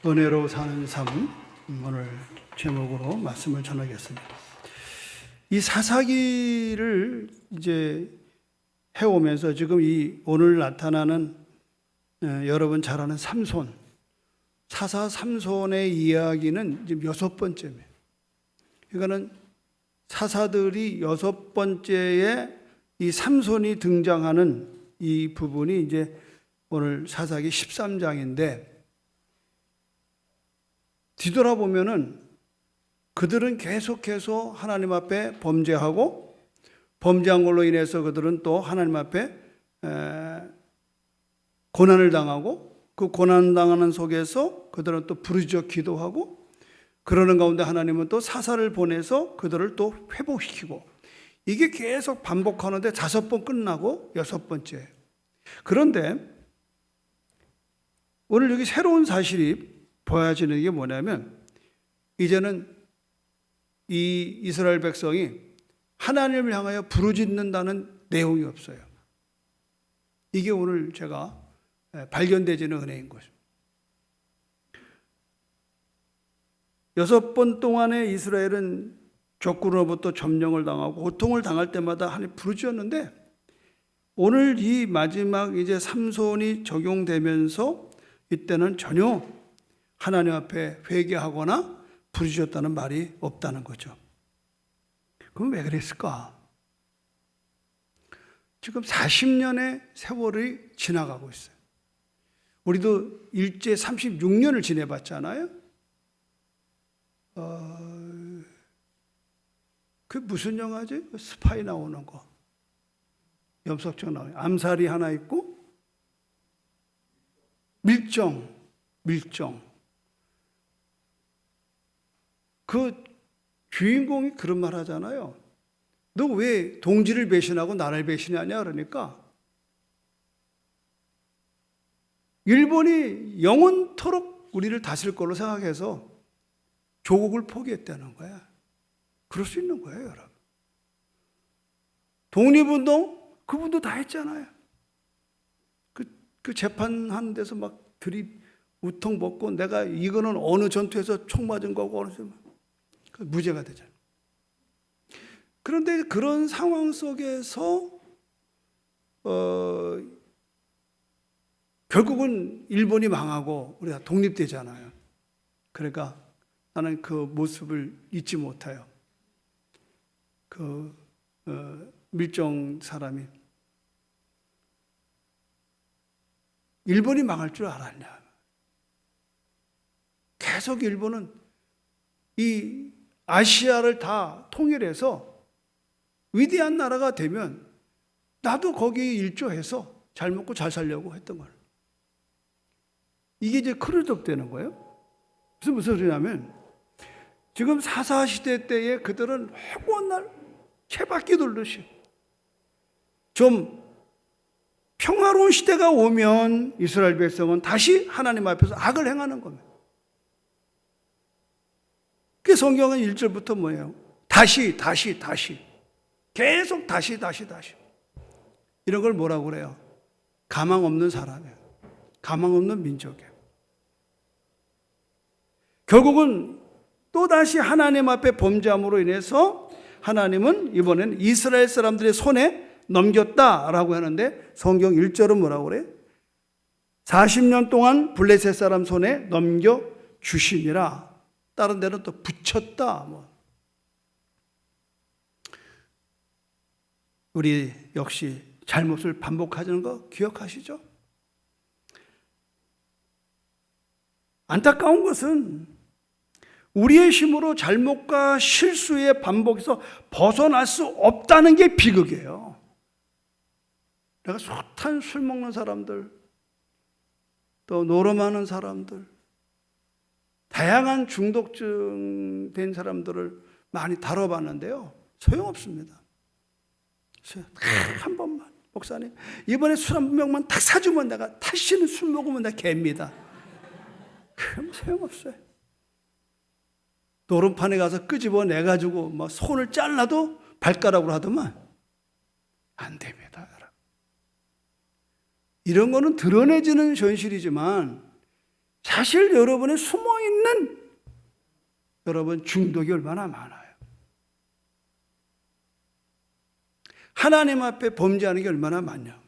은혜로 사는 삶, 오늘 제목으로 말씀을 전하겠습니다. 이 사사기를 이제 해오면서 지금 이 오늘 나타나는 여러분 잘 아는 삼손, 사사 삼손의 이야기는 지금 6번째입니다. 그러니까는 사사들이 6번째에 이 삼손이 등장하는 이 부분이 이제 오늘 사사기 13장인데, 뒤돌아보면은 그들은 계속해서 하나님 앞에 범죄하고, 범죄한 걸로 인해서 그들은 또 하나님 앞에 고난을 당하고, 그 고난 당하는 속에서 그들은 또 부르짖어 기도하고, 그러는 가운데 하나님은 또 사사를 보내서 그들을 또 회복시키고, 이게 계속 반복하는데 5번 끝나고 6번째. 그런데 오늘 여기 새로운 사실이 보여지는 게 뭐냐면, 이제는 이 이스라엘 백성이 하나님을 향하여 부르짖는다는 내용이 없어요. 이게 오늘 제가 발견되지는 은혜인 것입니다. 6번 동안에 이스라엘은 적군으로부터 점령을 당하고 고통을 당할 때마다 하나님 부르짖었는데, 오늘 이 마지막 이제 삼손이 적용되면서 이때는 전혀 하나님 앞에 회개하거나 부르짖었다는 말이 없다는 거죠. 그럼 왜 그랬을까? 지금 40년의 세월이 지나가고 있어요. 우리도 일제 36년을 지내봤잖아요. 그 무슨 영화지? 스파이 나오는 거. 염석정 나와요. 암살이 하나 있고, 밀정. 그 주인공이 그런 말 하잖아요. 너 왜 동지를 배신하고 나를 배신하냐? 그러니까 일본이 영원토록 우리를 다스릴 걸로 생각해서 조국을 포기했다는 거야. 그럴 수 있는 거예요, 여러분. 독립운동 그분도 다 했잖아요. 그 재판하는 데서 막 우통 벗고 내가 이거는 어느 전투에서 총 맞은 거고 어느 무죄가 되잖아요. 그런데 그런 상황 속에서 결국은 일본이 망하고 우리가 독립되잖아요. 그러니까 나는 그 모습을 잊지 못해요. 밀정 사람이 일본이 망할 줄 알았냐. 계속 일본은 이 아시아를 다 통일해서 위대한 나라가 되면 나도 거기에 일조해서 잘 먹고 잘 살려고 했던 거예요. 이게 이제 크루즈업 되는 거예요. 무슨 소리냐면, 지금 사사시대 때에 그들은 해고한 날 채바퀴 돌듯이 좀 평화로운 시대가 오면 이스라엘 백성은 다시 하나님 앞에서 악을 행하는 겁니다. 그 성경은 1절부터 뭐예요? 다시 계속 다시 이런 걸 뭐라고 그래요? 가망 없는 사람이에요. 가망 없는 민족이에요. 결국은 또다시 하나님 앞에 범죄함으로 인해서 하나님은 이번엔 이스라엘 사람들의 손에 넘겼다라고 하는데, 성경 1절은 뭐라고 그래요? 40년 동안 블레셋 사람 손에 넘겨주시니라. 다른 데는 또 붙였다. 우리 역시 잘못을 반복하는 거 기억하시죠? 안타까운 것은 우리의 힘으로 잘못과 실수의 반복에서 벗어날 수 없다는 게 비극이에요. 내가 숱한 술 먹는 사람들, 또 노름하는 사람들, 다양한 중독증 된 사람들을 많이 다뤄봤는데요, 소용없습니다. 한 번만, 목사님 이번에 술 한 병만 딱 사주면 내가 다시는 술 먹으면 내가 개입니다. 그럼 소용없어요. 노름판에 가서 끄집어내가지고 뭐 손을 잘라도 발가락으로 하더만 안 됩니다, 여러분. 이런 거는 드러내지는 현실이지만 사실 여러분의 숨어있는 여러분 중독이 얼마나 많아요. 하나님 앞에 범죄하는 게 얼마나 많냐.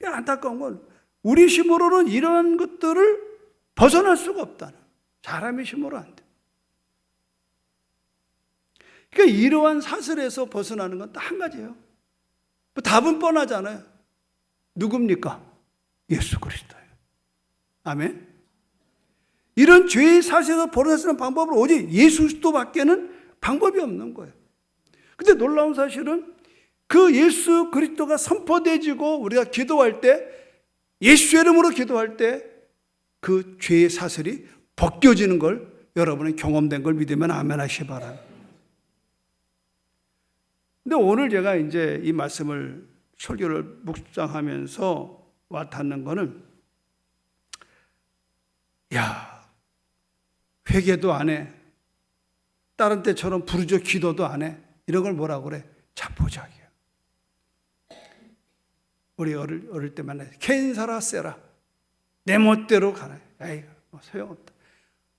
안타까운 건 우리 힘으로는 이런 것들을 벗어날 수가 없다는, 사람의 힘으로 안 돼. 그러니까 이러한 사슬에서 벗어나는 건 딱 한 가지예요. 답은 뻔하잖아요. 누굽니까? 예수 그리스도예요. 아멘. 이런 죄의 사슬에서 벗어날 수 있는 방법은 오직 예수 그리스도밖에는 방법이 없는 거예요. 근데 놀라운 사실은 그 예수 그리스도가 선포되지고 우리가 기도할 때, 예수의 이름으로 기도할 때 그 죄의 사슬이 벗겨지는 걸 여러분은 경험된 걸 믿으면 아멘 하시기 바랍니다. 근데 오늘 제가 이제 이 말씀을 설교를 묵상하면서 와닿는 거는, 야, 회개도 안 해, 다른 때처럼 부르짖어 기도도 안 해, 이런 걸 뭐라고 그래? 자포자기야. 우리 어릴 때 만나서 캔사라 세라, 내 멋대로 가라. 에이, 뭐 소용없다.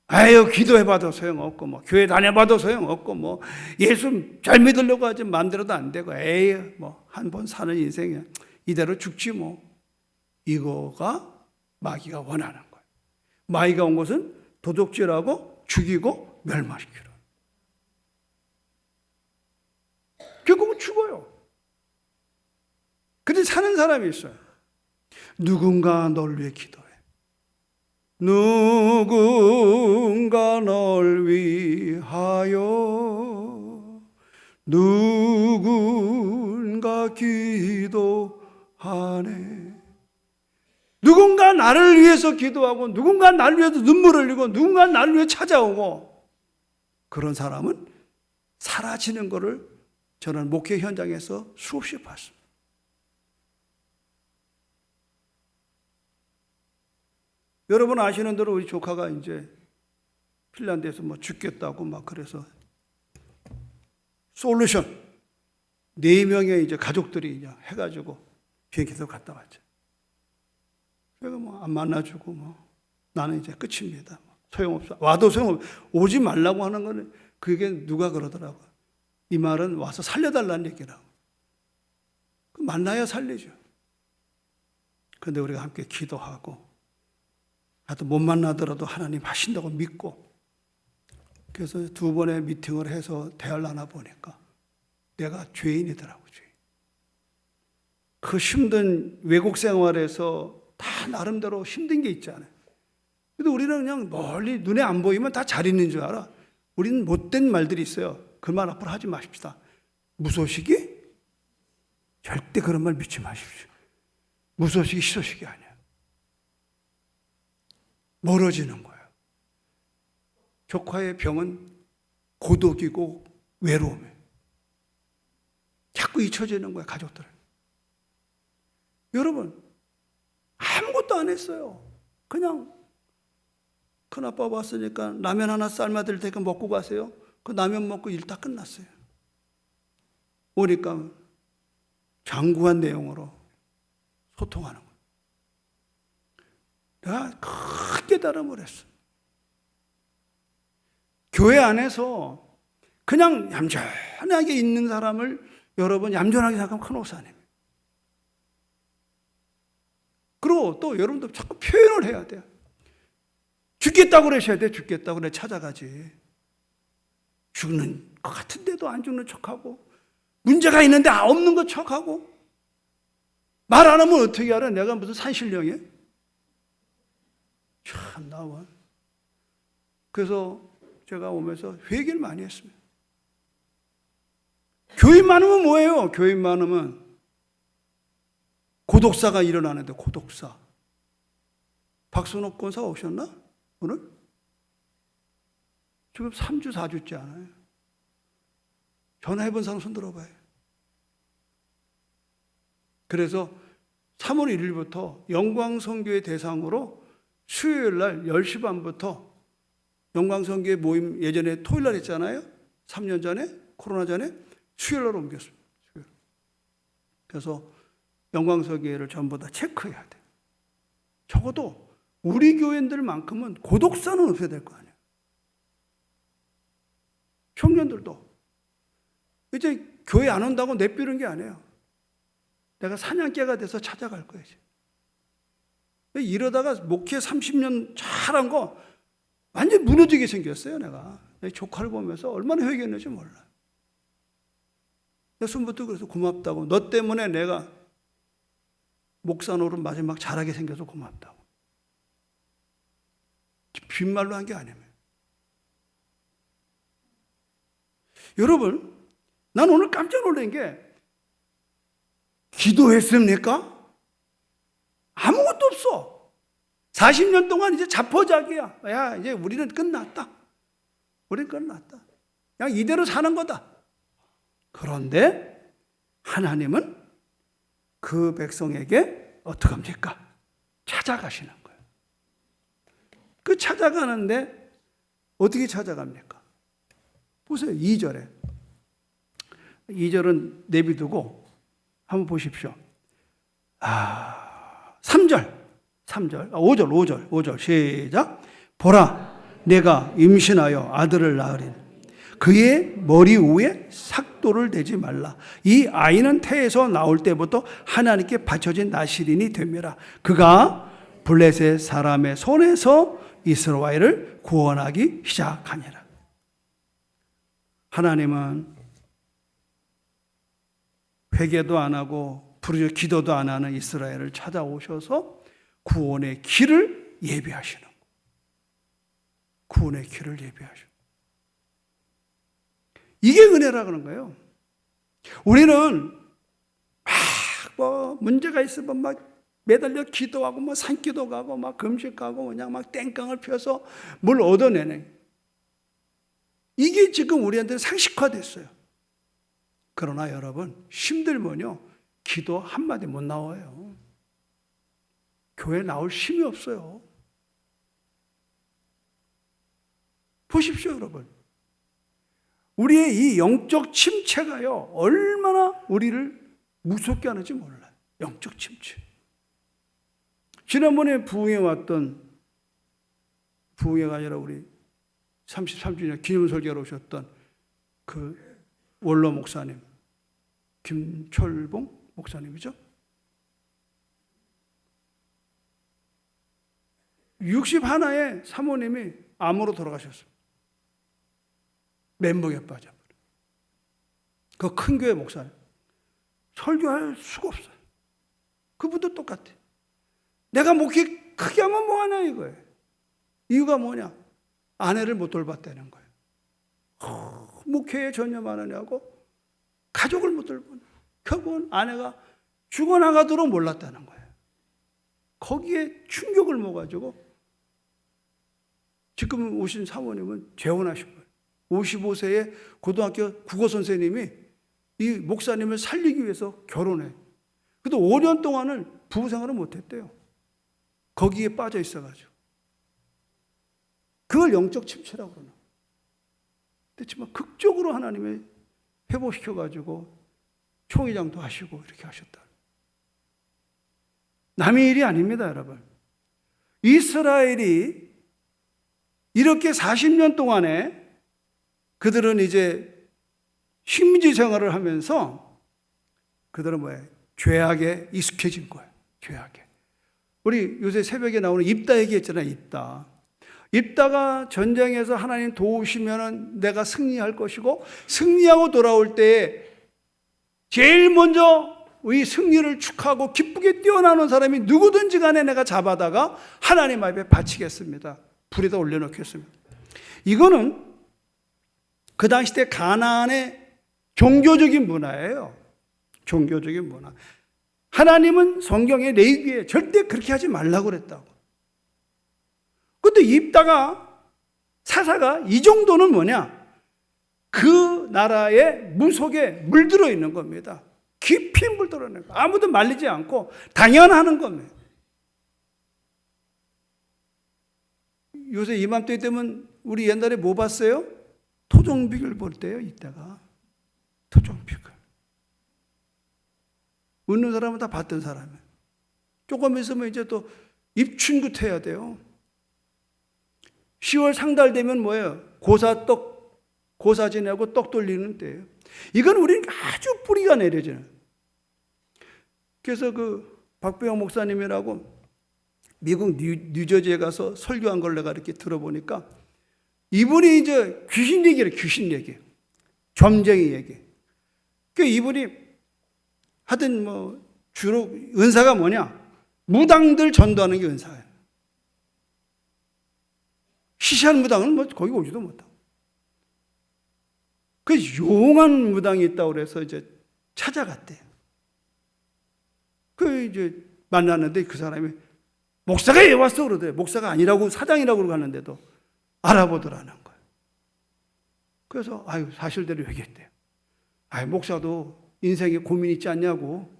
아유, 기도해봐도 소용없고, 뭐 교회 다녀봐도 소용없고, 뭐 예수 잘 믿으려고 하지 마음대로도 안 되고, 에이, 뭐 한 번 사는 인생이야, 이대로 죽지 뭐. 이거가 마귀가 원하는 거예요. 마귀가 온 것은 도둑질하고 죽이고 멸망시키려. 결국은 죽어요. 근데 사는 사람이 있어요. 누군가 널 위해 기도해. 누군가 널 위하여 누군가 기도하네. 누군가 나를 위해서 기도하고, 누군가 나를 위해서 눈물을 흘리고, 누군가 나를 위해 찾아오고, 그런 사람은 사라지는 것을 저는 목회 현장에서 수없이 봤습니다. 여러분 아시는 대로 우리 조카가 이제 핀란드에서 뭐 죽겠다고 막 그래서 솔루션 4명의 이제 가족들이 이제 해가지고 비행기에서 갔다 왔죠. 그래서 뭐 안 만나주고 뭐 나는 이제 끝입니다. 소용없어. 와도 소용없어. 오지 말라고 하는 거는 그게 누가 그러더라고요. 이 말은 와서 살려달라는 얘기라고. 만나야 살리죠. 그런데 우리가 함께 기도하고, 나도 못 만나더라도 하나님 하신다고 믿고, 그래서 2번의 미팅을 해서 대화를 나눠보니까 내가 죄인이더라고. 죄인. 그 힘든 외국 생활에서 다 나름대로 힘든 게 있잖아요. 근데 우리는 그냥 멀리 눈에 안 보이면 다 잘 있는 줄 알아. 우리는 못된 말들이 있어요. 그 말 앞으로 하지 마십시다. 무소식이? 절대 그런 말 믿지 마십시오. 무소식이 희소식이 아니야. 멀어지는 거예요. 조카의 병은 고독이고 외로움이에요. 자꾸 잊혀지는 거예요, 가족들. 여러분, 아무것도 안 했어요. 그냥 큰아빠 왔으니까 라면 하나 삶아드릴 테니까 먹고 가세요. 그 라면 먹고 일 다 끝났어요. 오니까 장구한 내용으로 소통하는 거예요. 내가 큰 깨달음을 했어. 교회 안에서 그냥 얌전하게 있는 사람을 여러분 얌전하게 생각하면 큰 오산입니다. 그리고 또 여러분도 자꾸 표현을 해야 돼요. 죽겠다고 그러셔야 돼. 죽겠다고 그래 찾아가지. 죽는 것 같은데도 안 죽는 척하고, 문제가 있는데 없는 것 척하고, 말 안 하면 어떻게 알아? 내가 무슨 산신령이야? 참 나와. 그래서 제가 오면서 회개를 많이 했습니다. 교인 많으면 뭐예요? 교인 많으면 고독사가 일어나는데, 고독사. 박순옥 권사 오셨나? 오늘? 지금 3주, 4주째 않아요. 전화해본 사람 손 들어봐요. 그래서 3월 1일부터 영광선교회 대상으로 수요일 날 10시 반부터 영광선교회 모임, 예전에 토요일 날 했잖아요. 3년 전에, 코로나 전에 수요일 날 옮겼습니다. 수요일. 그래서 영광선교회를 전부 다 체크해야 돼요. 적어도 우리 교인들만큼은 고독사는 없어야 될 거 아니에요. 청년들도 이제 교회 안 온다고 내비는 게 아니에요. 내가 사냥개가 돼서 찾아갈 거예요. 이러다가 목회 30년 잘한 거 완전 무너지게 생겼어요. 내가 조카를 보면서 얼마나 회개했는지 몰라. 내가 손부터 그래서 고맙다고. 너 때문에 내가 목사 노릇 마지막 잘하게 생겨서 고맙다고. 빈말로 한 게 아니에요. 여러분, 난 오늘 깜짝 놀란 게 기도했습니까? 아무것도 없어. 40년 동안 이제 자포자기야. 야, 이제 우리는 끝났다. 우리는 끝났다. 그냥 이대로 사는 거다. 그런데 하나님은 그 백성에게 어떻게 합니까? 찾아가시는 거예요. 그 찾아가는데 어떻게 찾아갑니까? 보세요. 2절에. 2절은 내비두고 한번 보십시오. 3절. 5절 시작. 보라, 내가 임신하여 아들을 낳으리니 그의 머리 위에 삭도를 대지 말라. 이 아이는 태에서 나올 때부터 하나님께 바쳐진 나실인이 됨이라. 그가 블레셋 사람의 손에서 이스라엘을 구원하기 시작하니라. 하나님은 회개도 안 하고 부르짖어 기도도 안 하는 이스라엘을 찾아오셔서 구원의 길을 예비하시는 거예요. 구원의 길을 예비하시는 거예요. 이게 은혜라 그런 거예요. 우리는 막 문제가 있으면 막 매달려 기도하고 뭐 산기도 가고 막 금식하고 그냥 막 땡깡을 펴서 뭘 얻어내는, 이게 지금 우리한테는 상식화됐어요. 그러나 여러분, 힘들면요 기도 한마디 못 나와요. 교회 나올 힘이 없어요. 보십시오 여러분, 우리의 이 영적 침체가요 얼마나 우리를 무섭게 하는지 몰라요. 영적 침체. 지난번에 부흥회 왔던, 부흥회가 아니라 우리 33주년 기념설교로 오셨던 그 원로 목사님, 김철봉 목사님이죠. 61의 사모님이 암으로 돌아가셨어요. 멘붕에 빠져버려. 그 큰 교회 목사님. 설교할 수가 없어요. 그분도 똑같아. 내가 목회 크게 하면 뭐하냐 이거예요. 이유가 뭐냐? 아내를 못 돌봤다는 거예요. 목회에 전념하느냐고 가족을 못 돌보는. 결국은 아내가 죽어나가도록 몰랐다는 거예요. 거기에 충격을 먹어가지고 지금 오신 사모님은 재혼하신 거예요. 55세의 고등학교 국어 선생님이 이 목사님을 살리기 위해서 결혼해. 그래도 5년 동안을 부부 생활을 못했대요. 거기에 빠져 있어가지고. 그걸 영적 침체라고 그러나. 그렇지만 극적으로 하나님이 회복시켜가지고 총회장도 하시고 이렇게 하셨다. 남의 일이 아닙니다, 여러분. 이스라엘이 이렇게 40년 동안에 그들은 이제 식민지 생활을 하면서 그들은 뭐예요? 죄악에 익숙해진 거예요. 죄악에. 우리 요새 새벽에 나오는 입다 얘기했잖아요. 입다가 전쟁에서 하나님 도우시면 내가 승리할 것이고, 승리하고 돌아올 때 제일 먼저 이 승리를 축하하고 기쁘게 뛰어나오는 사람이 누구든지 간에 내가 잡아다가 하나님 앞에 바치겠습니다. 불에다 올려놓겠습니다. 이거는 그 당시 때 가나안의 종교적인 문화예요. 종교적인 문화. 하나님은 성경에 레위기에 절대 그렇게 하지 말라고 그랬다고. 근데 입다가 사사가 이 정도는 뭐냐? 그 나라의 무속에 물들어 있는 겁니다. 깊이 물들어 있는 거. 아무도 말리지 않고 당연하는 겁니다. 요새 이맘때 되면 우리 옛날에 뭐 봤어요? 토종비글 볼 때요. 이때가 토종비글. 웃는 사람은 다 봤던 사람이에요. 조금 있으면 이제 또 입춘굿해야 돼요. 10월 상달 되면 뭐예요? 고사 지내고 떡 돌리는 때예요. 이건 우리는 아주 뿌리가 내려져요. 그래서 그 박병영 목사님이라고 미국 뉴저지에 가서 설교한 걸 내가 이렇게 들어보니까 이분이 이제 귀신 얘기를 귀신 얘기, 점쟁이 얘기. 그 이분이 하여튼 뭐 주로 은사가 뭐냐? 무당들 전도하는 게 은사예요. 시시한 무당은 뭐 거기 오지도 못하고. 그 용한 무당이 있다고 그래서 이제 찾아갔대요. 그 이제 만났는데 그 사람이 목사가 왜 왔어? 그러대. 목사가 아니라고 사장이라고 그러는데도 알아보더라는 거예요. 그래서 사실대로 얘기했대요. 목사도 인생에 고민 있지 않냐고.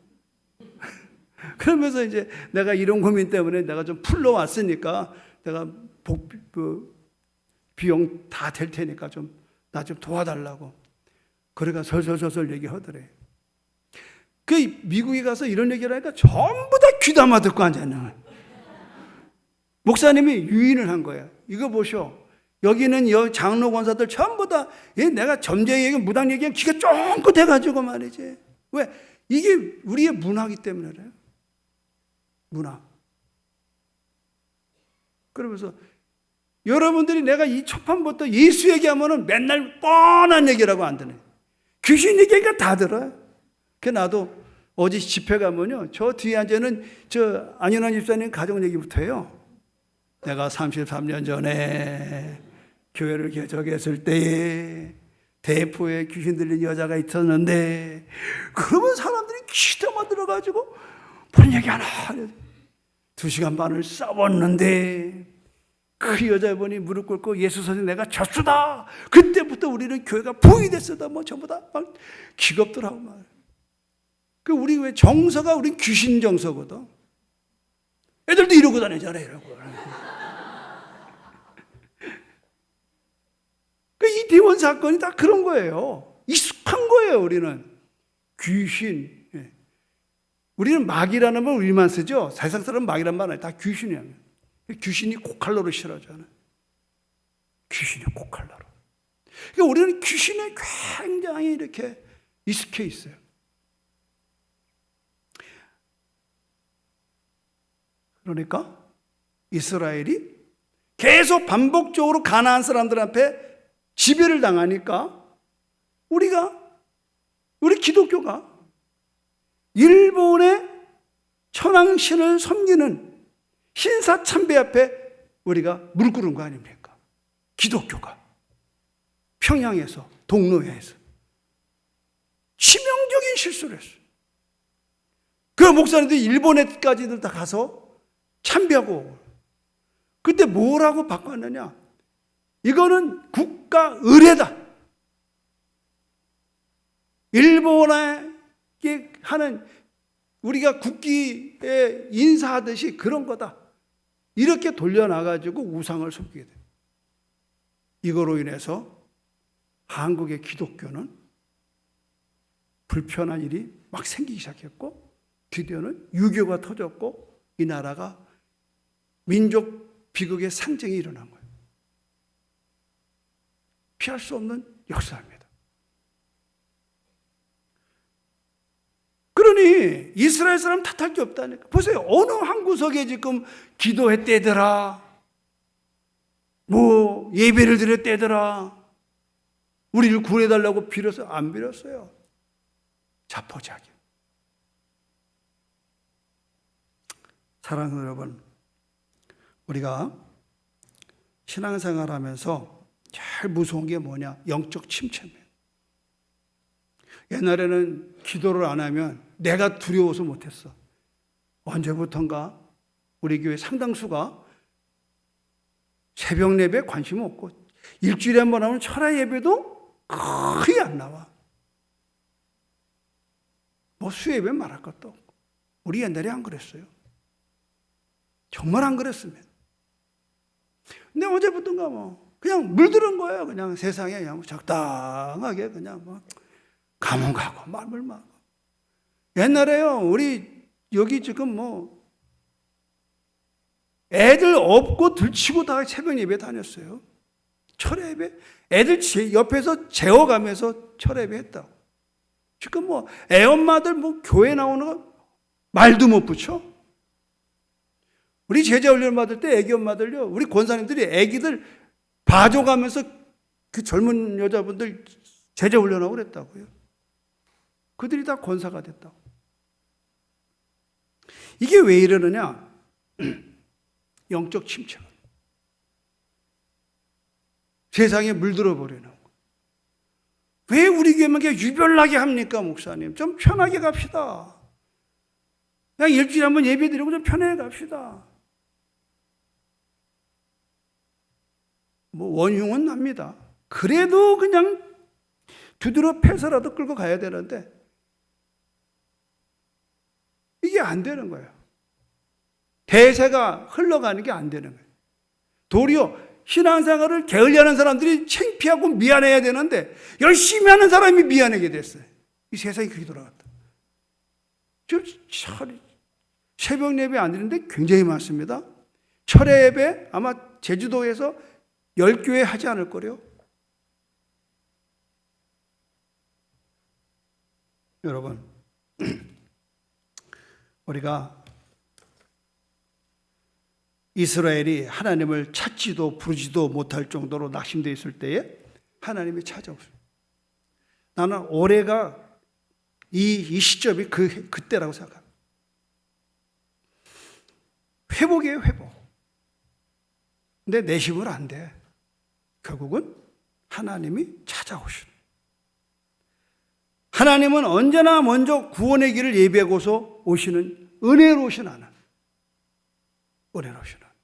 그러면서 이제 내가 이런 고민 때문에 내가 좀 풀러 왔으니까 내가 비용 다 될 테니까 나 좀 도와달라고. 그래가 설설설설 얘기하더래. 그 미국에 가서 이런 얘기를 하니까 전부 다 귀담아 듣고 앉아있는 거예요. 목사님이 유인을 한 거예요. 이거 보쇼. 여기는 장로 권사들 전부 다 내가 점쟁이 얘기, 무당 얘기하면 귀가 쫑긋해가지고 말이지. 왜? 이게 우리의 문화이기 때문에 그래요. 문화. 그러면서 여러분들이 내가 이 초판부터 예수 얘기하면은 맨날 뻔한 얘기라고 안 듣네. 귀신 얘기가 다 들어요. 그 나도 어제 집회 가면요. 저 뒤에 앉아는 저 안윤환 집사님 가정 얘기부터 해요. 내가 33년 전에 교회를 개척했을 때에 대포에 귀신 들린 여자가 있었는데 그러면 사람들이 귀담아 들어가지고 뭔 얘기 하나 2시간 반을 싸웠는데 그 여자분이 무릎 꿇고 예수 선생 내가 졌수다. 그때부터 우리는 교회가 부흥이 됐었다. 뭐 전부 다 막 기겁더라고 말. 그 우리 왜 정서가 우리 귀신 정서거든. 애들도 이러고 다니잖아 이러고. 그 이태원 사건이 다 그런 거예요. 익숙한 거예요 우리는. 귀신. 우리는 마귀라는 말 우리만 쓰죠. 세상 사람은 마귀란 말 아니에요. 다 귀신이야. 귀신이 코칼로를 싫어하잖아요. 귀신이 코칼로로. 그러니까 우리는 귀신에 굉장히 이렇게 익숙해 있어요. 그러니까 이스라엘이 계속 반복적으로 가나안 사람들 앞에 지배를 당하니까 우리 기독교가 일본의 천황신을 섬기는 신사 참배 앞에 우리가 무릎 꿇은 거 아닙니까? 기독교가 평양에서 동로에서 치명적인 실수를 했어요. 그 목사님들이 일본에까지도 다 가서 참배하고 그때 뭐라고 바꿨느냐? 이거는 국가 의례다. 일본에 하는 우리가 국기에 인사하듯이 그런 거다. 이렇게 돌려놔가지고 우상을 섬기게 돼요. 이거로 인해서 한국의 기독교는 불편한 일이 막 생기기 시작했고 드디어는 유교가 터졌고 이 나라가 민족 비극의 상징이 일어난 거예요. 피할 수 없는 역사입니다. 그러니 이스라엘 사람 탓할 게 없다니까. 보세요. 어느 한 구석에 지금 기도했대더라. 뭐 예배를 드렸대더라. 우리를 구해달라고 빌어서 안 빌었어요. 자포자기. 사랑하는 여러분, 우리가 신앙생활하면서 제일 무서운 게 뭐냐? 영적 침체입니다. 옛날에는 기도를 안 하면 내가 두려워서 못했어. 언제부턴가 우리 교회 상당수가 새벽 예배에 관심 없고 일주일에 한 번 하면 철야 예배도 거의 안 나와. 뭐 수예배 말할 것도 없고. 우리 옛날에 안 그랬어요. 정말 안 그랬습니다. 근데 어제부턴가 뭐 그냥 물들은 거예요. 그냥 세상에 그냥 적당하게 그냥 뭐 가면 가고 말물 마고. 옛날에요. 우리 여기 지금 뭐 애들 업고 들치고 다 새벽 예배 다녔어요. 철야 예배. 애들 옆에서 재워가면서 철야 예배 했다고. 지금 뭐 애엄마들 뭐 교회 나오는 거 말도 못 붙여. 우리 제자 훈련 받을 때 애기 엄마들요, 우리 권사님들이 애기들 봐줘가면서 그 젊은 여자분들 제자 훈련하고 그랬다고요. 그들이 다 권사가 됐다고. 이게 왜 이러느냐? 영적 침체. 세상에 물들어 버리는 거. 왜 우리 교회만 유별나게 합니까, 목사님? 좀 편하게 갑시다. 그냥 일주일에 한번 예배 드리고 좀 편하게 갑시다. 뭐 원흉은 납니다. 그래도 그냥 두드러 패서라도 끌고 가야 되는데 이게 안 되는 거예요. 대세가 흘러가는 게 안 되는 거예요. 도리어 신앙생활을 게을리하는 사람들이 창피하고 미안해야 되는데 열심히 하는 사람이 미안하게 됐어요. 이 세상이 그렇게 돌아갔다. 지금 새벽 예배 안 드리는데 굉장히 많습니다. 철야 예배 아마 제주도에서 10교회 하지 않을 거래요. 여러분, 우리가 이스라엘이 하나님을 찾지도 부르지도 못할 정도로 낙심되어 있을 때에 하나님이 찾아오세요. 나는 올해가 이 시점이 그때라고 생각합니다. 회복이에요, 회복. 근데 내심은 안 돼. 결국은 하나님이 찾아오시는. 하나님은 언제나 먼저 구원의 길을 예비하고서 오시는 은혜로우신 하나님. 은혜로우신 하나님.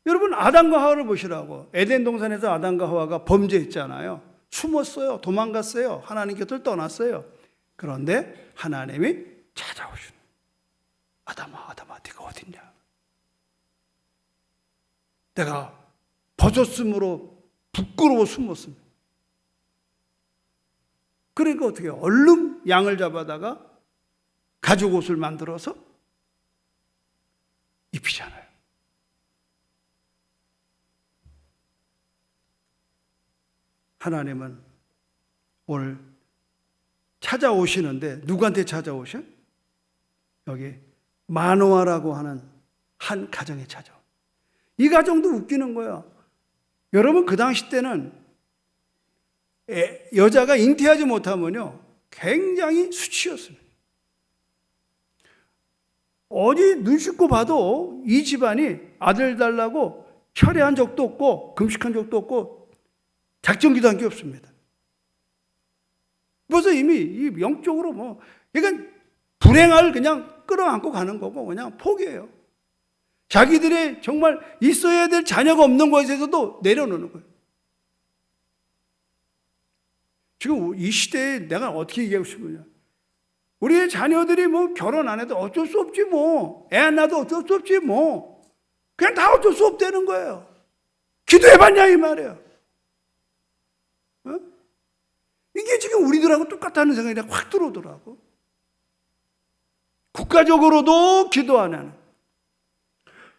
여러분, 아담과 하와를 보시라고. 에덴 동산에서 아담과 하와가 범죄했잖아요. 숨었어요. 도망갔어요. 하나님 곁을 떠났어요. 그런데 하나님이 찾아오시는. 아담아, 아담아, 네가 어딨냐? 내가 벗었으므로 부끄러워 숨었습니다. 그러니까 어떻게 해요? 얼른 양을 잡아다가 가죽 옷을 만들어서 입히잖아요. 하나님은 오늘 찾아오시는데 누구한테 찾아오셔? 여기 마노아라고 하는 한 가정에 찾아오. 이 가정도 웃기는 거예요. 여러분, 그 당시 때는 여자가 잉태하지 못하면요 굉장히 수치였습니다. 어디 눈 씻고 봐도 이 집안이 아들 달라고 철회한 적도 없고 금식한 적도 없고 작정기도 한 게 없습니다. 그래서 이미 영적으로 뭐 그러니까 불행을 그냥 끌어안고 가는 거고 그냥 포기해요. 자기들의 정말 있어야 될 자녀가 없는 것에서도 내려놓는 거예요. 지금 이 시대에 내가 어떻게 얘기하고 싶으냐. 우리의 자녀들이 뭐 결혼 안 해도 어쩔 수 없지 뭐. 애 안 낳아도 어쩔 수 없지 뭐. 그냥 다 어쩔 수 없다는 거예요. 기도해봤냐 이 말이에요. 어? 이게 지금 우리들하고 똑같다는 생각이 확 들어오더라고. 국가적으로도 기도 안 하는.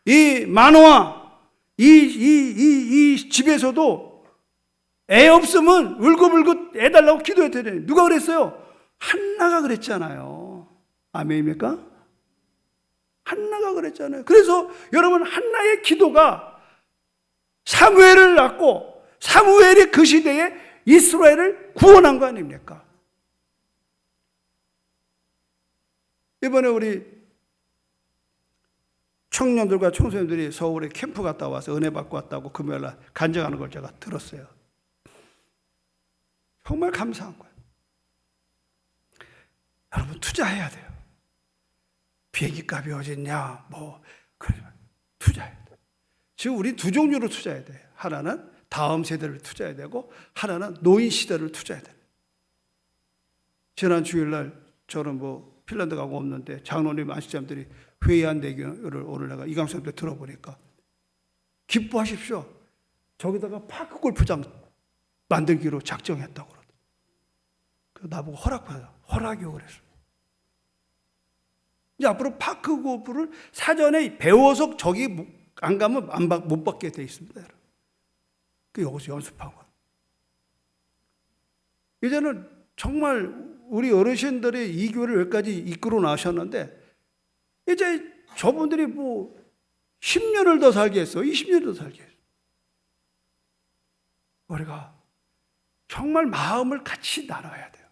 이 마노아, 이 집에서도 애 없으면 울긋불긋 애 달라고 기도했더니 누가 그랬어요? 한나가 그랬잖아요. 아멘입니까? 한나가 그랬잖아요. 그래서 여러분, 한나의 기도가 사무엘을 낳고 사무엘이 그 시대에 이스라엘을 구원한 거 아닙니까? 이번에 우리 청년들과 청소년들이 서울에 캠프 갔다 와서 은혜 받고 왔다고 금요일날 간증하는 걸 제가 들었어요. 정말 감사한 거예요. 여러분, 투자해야 돼요. 비행기 값이 어딨냐, 뭐, 투자해야 돼요. 지금 우리 두 종류로 투자해야 돼요. 하나는 다음 세대를 투자해야 되고, 하나는 노인 시대를 투자해야 돼요. 지난 주일날 저는 뭐 핀란드 가고 없는데 장로님 안식자들이 회의한 내용을 오늘 내가 이강선 때 들어보니까 기뻐하십시오. 저기다가 파크 골프장 만들기로 작정했다고 그러더라고요. 나보고 허락받아. 허락이요 그랬어요. 이제 앞으로 파크 골프를 사전에 배워서 저기 안 가면 못 받게 돼 있습니다. 그 여기서 연습하고. 이제는 정말 우리 어르신들이 이 교회를 여기까지 이끌어 나셨는데 이제 저분들이 뭐 10년을 더 살게 했어. 20년을 더 살게 했어. 우리가 정말 마음을 같이 나눠야 돼요.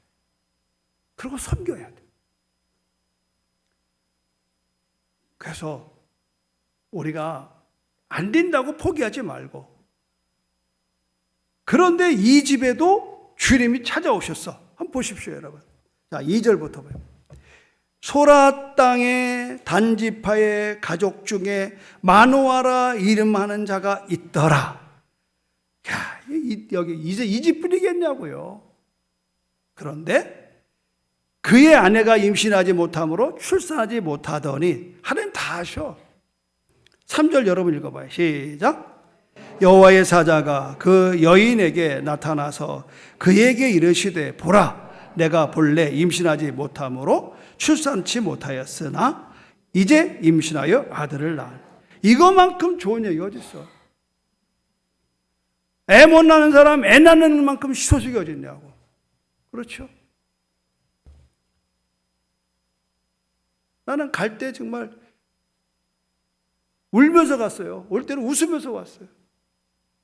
그리고 섬겨야 돼요. 그래서 우리가 안 된다고 포기하지 말고, 그런데 이 집에도 주님이 찾아오셨어. 한번 보십시오, 여러분. 자, 2절부터 봐요. 소라 땅의 단지파의 가족 중에 마노아라 이름하는 자가 있더라. 야, 여기 이제 이 집 분이겠냐고요. 그런데 그의 아내가 임신하지 못함으로 출산하지 못하더니, 하나님 다 하셔. 3절 여러분 읽어봐요. 시작. 여호와의 사자가 그 여인에게 나타나서 그에게 이르시되, 보라, 내가 본래 임신하지 못함으로 출산치 못하였으나 이제 임신하여 아들을 낳을. 이거만큼 좋은 얘기가 어디 있어? 애 못 낳는 사람 애 낳는 만큼 소식이 어디 있냐고. 그렇죠? 나는 갈 때 정말 울면서 갔어요. 올 때는 웃으면서 왔어요.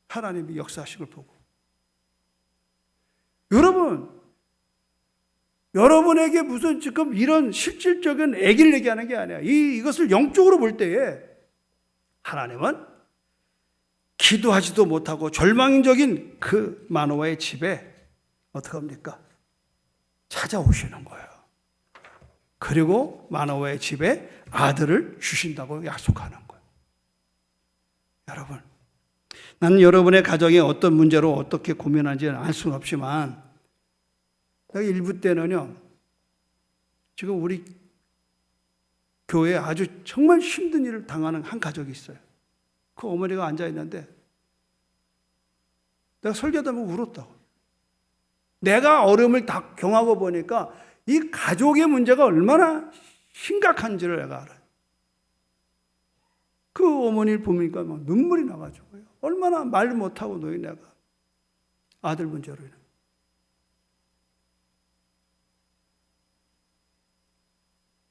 하나님이 역사하신 걸 보고. 여러분에게 무슨 지금 이런 실질적인 애기를 얘기하는 게 아니야. 이것을 영적으로 볼 때에 하나님은 기도하지도 못하고 절망적인 그 마노아의 집에 어떻게 합니까? 찾아오시는 거예요. 그리고 마노아의 집에 아들을 주신다고 약속하는 거예요. 여러분, 나는 여러분의 가정에 어떤 문제로 어떻게 고민하는지는 알 수는 없지만, 내가 일부 때는요, 지금 우리 교회에 아주 정말 힘든 일을 당하는 한 가족이 있어요. 그 어머니가 앉아있는데 내가 설교하다 보면 울었다고. 내가 어려움을 다 경험하고 보니까 이 가족의 문제가 얼마나 심각한지를 내가 알아요. 그 어머니를 보니까 막 눈물이 나가지고요. 얼마나 말 못하고 놓인 내가 아들 문제로 인해.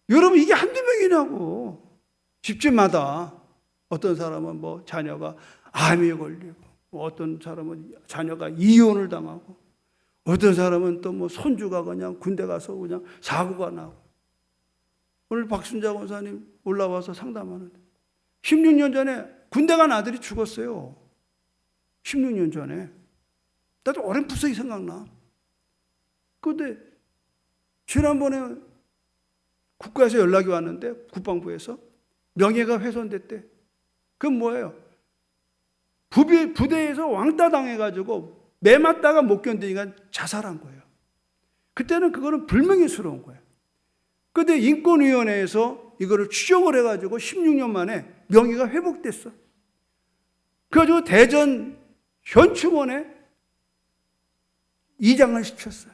여러분, 이게 한두 명이냐고. 집집마다 어떤 사람은 뭐 자녀가 암에 걸리고, 뭐 어떤 사람은 자녀가 이혼을 당하고, 어떤 사람은 또 뭐 손주가 그냥 군대 가서 그냥 사고가 나고. 오늘 박순자 권사님 올라와서 상담하는데 16년 전에 군대 간 아들이 죽었어요. 16년 전에. 나도 어렴풋이 생각나. 그런데 지난번에 국가에서 연락이 왔는데, 국방부에서 명예가 훼손됐대. 그건 뭐예요? 부대에서 왕따 당해가지고 매 맞다가 못 견디니까 자살한 거예요. 그때는 그거는 불명예스러운 거예요. 그런데 인권위원회에서 이거를 추정을 해가지고 16년 만에 명예가 회복됐어. 그래가지고 대전 현충원에 이장을 시켰어요.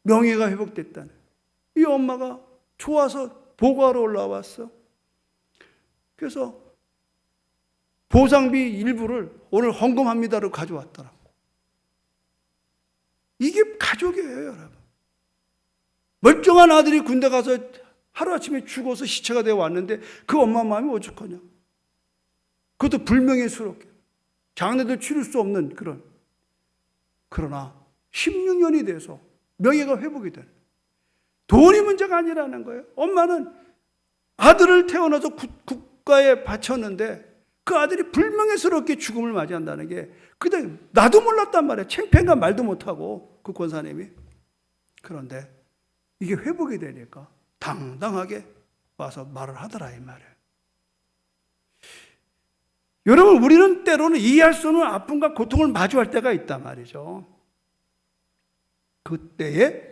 명예가 회복됐다는. 이 엄마가 좋아서 보고하러 올라왔어. 그래서 보상비 일부를 오늘 헌금합니다로 가져왔더라고. 이게 가족이에요, 여러분. 멀쩡한 아들이 군대 가서 하루아침에 죽어서 시체가 되어 왔는데 그 엄마 마음이 어떡하냐. 그것도 불명예스럽게. 장례도 치를 수 없는 그런. 그러나 16년이 돼서 명예가 회복이 되는. 돈이 문제가 아니라는 거예요. 엄마는 아들을 태어나서 국가에 바쳤는데 그 아들이 불명예스럽게 죽음을 맞이한다는 게 그때 나도 몰랐단 말이에요. 창피한가 말도 못하고 그 권사님이. 그런데 이게 회복이 되니까 당당하게 와서 말을 하더라 이 말이에요. 여러분, 우리는 때로는 이해할 수 없는 아픔과 고통을 마주할 때가 있단 말이죠. 그때에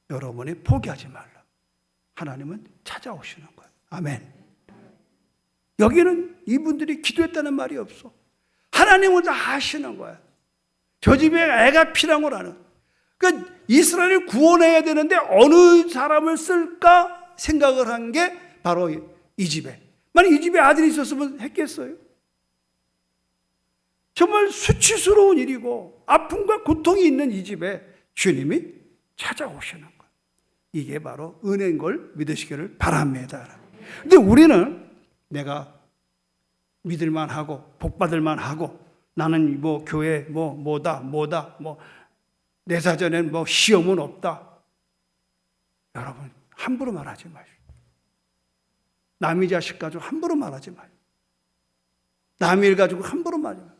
여러분이 포기하지 말라. 하나님은 찾아오시는 거예요. 아멘. 여기는 이분들이 기도했다는 말이 없어. 하나님은 다 아시는 거야. 저 집에 애가 필요한 걸 아는. 그러니까 이스라엘을 구원해야 되는데 어느 사람을 쓸까 생각을 한 게 바로 이 집에. 만약 이 집에 아들이 있었으면 했겠어요? 정말 수치스러운 일이고 아픔과 고통이 있는 이 집에 주님이 찾아오시는 거예요. 이게 바로 은혜인 걸 믿으시기를 바랍니다. 근데 우리는 내가 믿을만 하고 복받을만 하고 나는 뭐 교회 뭐다 내 사전엔 뭐 시험은 없다. 여러분 함부로 말하지 마십시오. 남의 자식 가지고 함부로 말하지 마요. 남의 일 가지고 함부로 말하지 마요.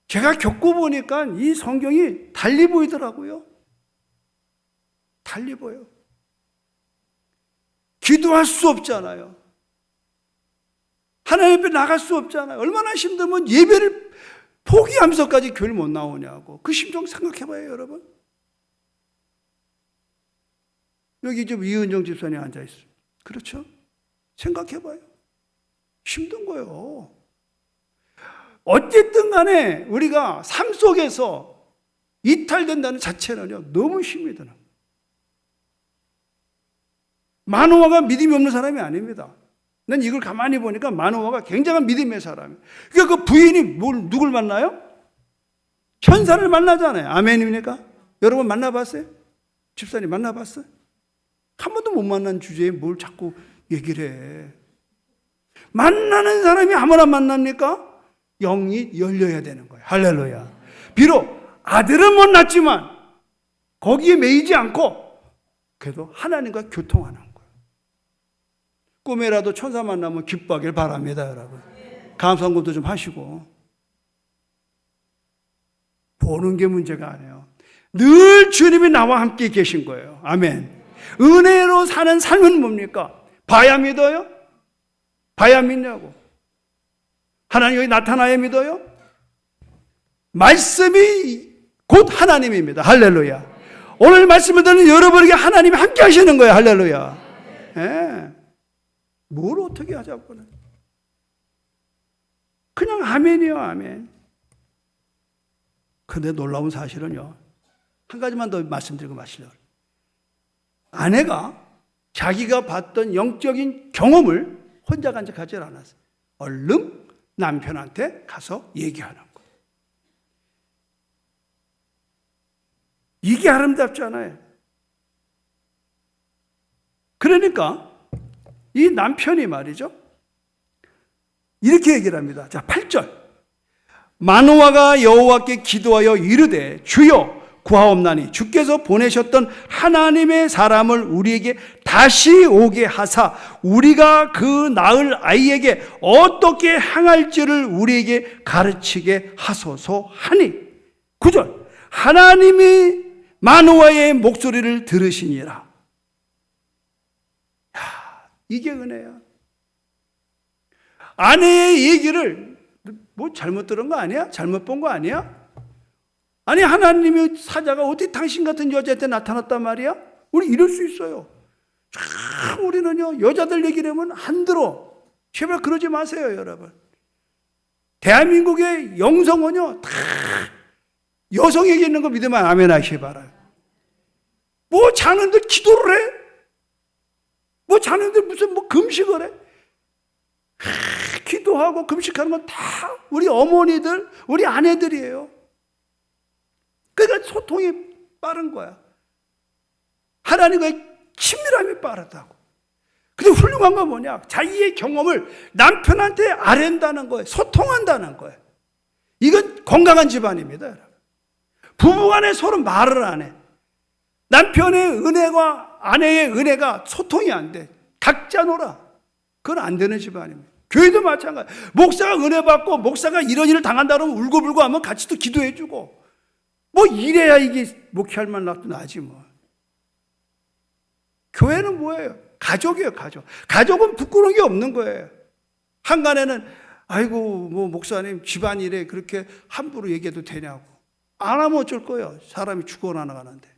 제가 겪어보니까 이 성경이 달리 보이더라고요. 달리 보여. 기도할 수 없잖아요. 하나님 앞에 나갈 수 없잖아요. 얼마나 힘들면 예배를 포기하면서까지 교회를 못 나오냐고. 그 심정 생각해봐요, 여러분. 여기 좀 이은정 집사님 앉아있어요. 그렇죠? 생각해봐요. 힘든 거예요. 어쨌든 간에 우리가 삶 속에서 이탈된다는 자체는요, 너무 힘이 드는 거예요. 마노아가 믿음이 없는 사람이 아닙니다. 난 이걸 가만히 보니까 마노아가 굉장한 믿음의 사람이에요. 그러니까 그 부인이 누굴 만나요? 천사를 만나잖아요. 아멘입니까? 여러분 만나봤어요? 집사님 만나봤어요? 한 번도 못 만난 주제에 뭘 자꾸 얘기를 해. 만나는 사람이 아무나 만납니까? 영이 열려야 되는 거예요. 할렐루야. 비록 아들은 못 낳지만 거기에 매이지 않고 그래도 하나님과 교통하는 거예요. 꿈에라도 천사 만나면 기뻐하길 바랍니다, 여러분. 감사금도 좀 하시고. 보는 게 문제가 아니에요. 늘 주님이 나와 함께 계신 거예요. 아멘. 은혜로 사는 삶은 뭡니까? 봐야 믿어요? 봐야 믿냐고. 하나님 여기 나타나야 믿어요? 말씀이 곧 하나님입니다. 할렐루야. 오늘 말씀을 듣는 여러분에게 하나님이 함께 하시는 거예요. 할렐루야. 네. 뭘 어떻게 하자고는. 그냥 아멘이요, 아멘. 그런데 놀라운 사실은요. 한 가지만 더 말씀드리고 마시려고. 아내가 자기가 봤던 영적인 경험을 혼자 간직하지 않았어요. 얼른 남편한테 가서 얘기하는 거예요. 이게 아름답지 않아요? 그러니까 이 남편이 말이죠. 이렇게 얘기를 합니다. 자, 8절. 마노아가 여호와께 기도하여 이르되 주여 구하옵나니 주께서 보내셨던 하나님의 사람을 우리에게 다시 오게 하사 우리가 그 낳을 아이에게 어떻게 행할지를 우리에게 가르치게 하소서 하니. 9절. 하나님이 마노아의 목소리를 들으시니라. 이게 은혜야. 아내의 얘기를 뭐 잘못 들은 거 아니야? 잘못 본 거 아니야? 아니 하나님의 사자가 어떻게 당신 같은 여자한테 나타났단 말이야? 우리 이럴 수 있어요. 참 우리는요 여자들 얘기를 하면 안 들어. 제발 그러지 마세요, 여러분. 대한민국의 영성은요 다 여성에게 있는 거 믿으면 아멘 하시기 바라요. 뭐 자는들 기도를 해? 뭐 자는들 무슨 뭐 금식을 해? 기도하고 금식하는 건 다 우리 어머니들, 우리 아내들이에요. 그러니까 소통이 빠른 거야. 하나님과의 친밀함이 빠르다고. 근데 훌륭한 건 뭐냐? 자기의 경험을 남편한테 아랜다는 거예요. 소통한다는 거예요. 이건 건강한 집안입니다, 여러분. 부부간에 서로 말을 안 해. 남편의 은혜와 아내의 은혜가 소통이 안 돼. 각자 놀아. 그건 안 되는 집안입니다. 교회도 마찬가지. 목사가 은혜 받고 목사가 이런 일을 당한다 그러면 울고불고 하면 같이 또 기도해 주고. 뭐 이래야 이게 목회할 만 나지 뭐. 교회는 뭐예요? 가족이에요, 가족. 가족은 부끄러운 게 없는 거예요. 한간에는 아이고 뭐 목사님 집안일에 그렇게 함부로 얘기해도 되냐고. 안 하면 어쩔 거예요. 사람이 죽어나가는데.